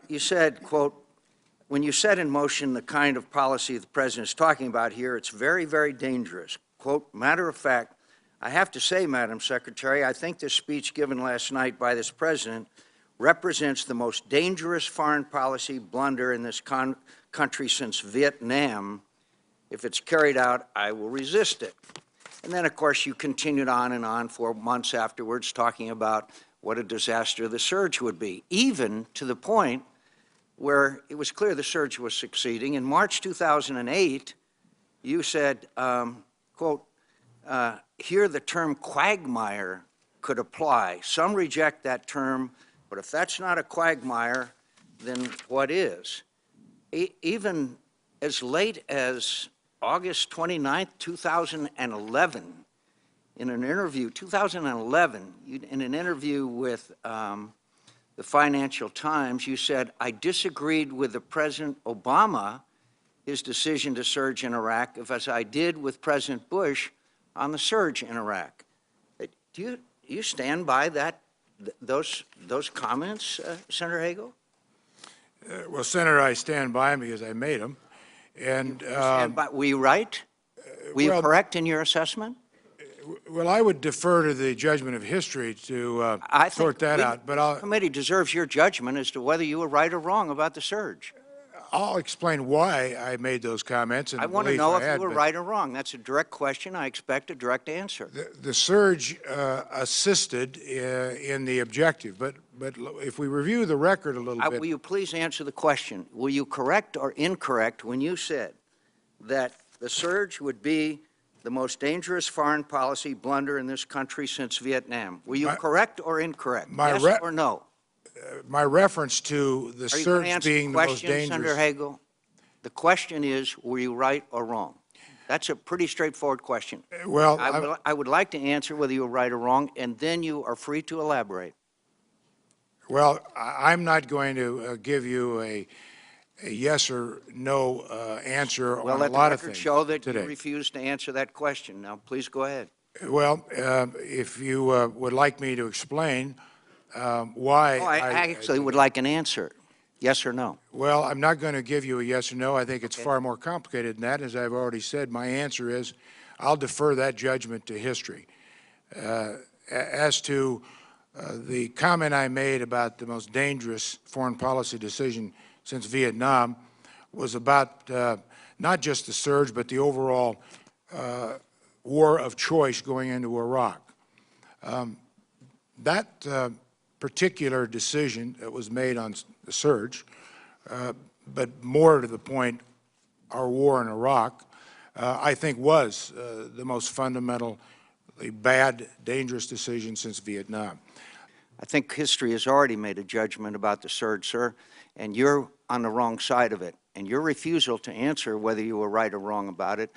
You said, quote, when you set in motion the kind of policy the President is talking about here, it's very, very dangerous. Quote, matter of fact, I have to say, Madam Secretary, I think this speech given last night by this President represents the most dangerous foreign policy blunder in this country since Vietnam. If it's carried out, I will resist it. And then, of course, you continued on and on for months afterwards talking about what a disaster the surge would be, even to the point where it was clear the surge was succeeding. In March 2008, you said, quote, here the term quagmire could apply. Some reject that term, but if that's not a quagmire, then what is? Even as late as August 29th, 2011, in an interview, 2011, in an interview with the Financial Times, you said, I disagreed with the President Obama, his decision to surge in Iraq, as I did with President Bush on the surge in Iraq. Do you stand by that, those comments, Senator Hagel? Well, Senator, I stand by them because I made them. And were you right? Were you correct in your assessment? Well, I would defer to the judgment of history to sort that out. But the committee deserves your judgment as to whether you were right or wrong about the surge. I'll explain why I made those comments. And I want to know if you were right or wrong. That's a direct question. I expect a direct answer. The surge assisted in the objective, but if we review the record a little bit. Will you please answer the question? Were you correct or incorrect when you said that the surge would be the most dangerous foreign policy blunder in this country since Vietnam? Were you correct or incorrect? Yes or no? My reference to the surge being the most dangerous. Senator Hagel? The question is, were you right or wrong? That's a pretty straightforward question. Well, I would like to answer whether you were right or wrong, and then you are free to elaborate. Well, I'm not going to give you a yes or no answer on a lot of things. Well, let the record show that you refused to answer that question. Now, please go ahead. Well, if you would like me to explain why. Oh, I actually would like an answer, yes or no. Well, I'm not going to give you a yes or no. I think it's far more complicated than that. As I've already said, my answer is I'll defer that judgment to history. As to the comment I made about the most dangerous foreign policy decision since Vietnam was about not just the surge, but the overall war of choice going into Iraq. That particular decision that was made on the surge, but more to the point, our war in Iraq, I think was the most fundamentally bad, dangerous decision since Vietnam. I think history has already made a judgment about the surge, sir, and you're on the wrong side of it. And your refusal to answer whether you were right or wrong about it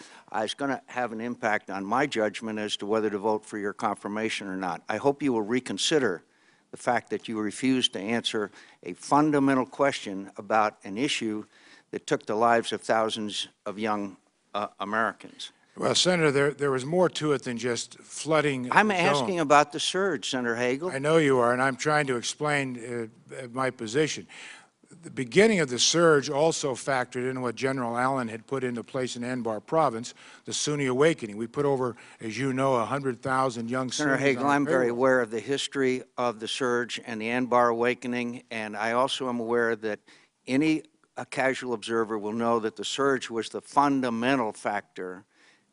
is going to have an impact on my judgment as to whether to vote for your confirmation or not. I hope you will reconsider the fact that you refused to answer a fundamental question about an issue that took the lives of thousands of young Americans. Well, Senator, there was more to it than just flooding. I'm asking about the surge, Senator Hagel. I know you are, and I'm trying to explain my position. The beginning of the surge also factored in what General Allen had put into place in Anbar province, the Sunni awakening. We put over, as you know, 100,000 young Sunnis. Senator Hagel, I'm very aware of the history of the surge and the Anbar awakening, and I also am aware that any casual observer will know that the surge was the fundamental factor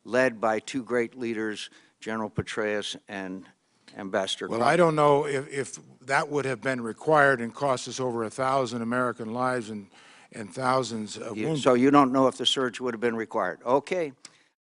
led by two great leaders, General Petraeus and Ambassador. Well, I don't know if that would have been required and cost us over 1,000 American lives and thousands of wounded. So you don't know if the surge would have been required. Okay.